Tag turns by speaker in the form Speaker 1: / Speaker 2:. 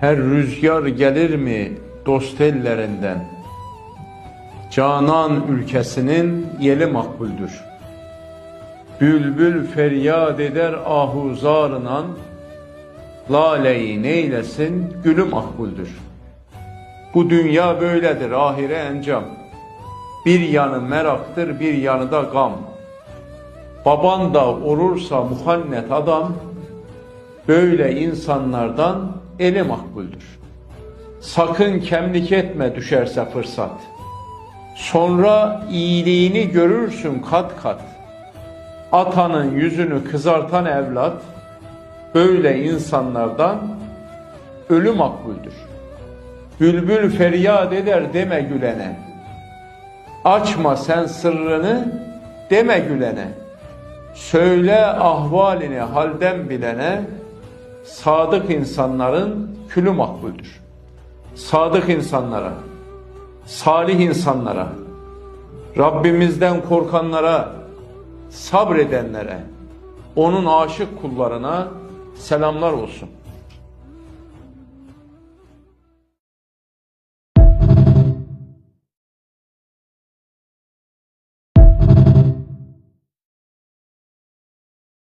Speaker 1: Her rüzgar gelir mi dost ellerinden? Canan ülkesinin yeli makbuldür. Bülbül feryat eder ahuzarınan, laleyi neylesin gülü makbuldür. Bu dünya böyledir ahire encam. Bir yanı meraktır, bir yanı da gam. Baban da olursa muhannet adam, böyle insanlardan eli makbuldür. Sakın kemlik etme düşerse fırsat. Sonra iyiliğini görürsün kat kat. Atanın yüzünü kızartan evlat, böyle insanlardan ölü makbuldür. Bülbül feryat eder deme gülene. Açma sen sırrını deme gülene. Söyle ahvalini halden bilene, sadık insanların külü makbuldür. Sadık insanlara, salih insanlara, Rabbimizden korkanlara, sabredenlere, onun aşık kullarına selamlar olsun.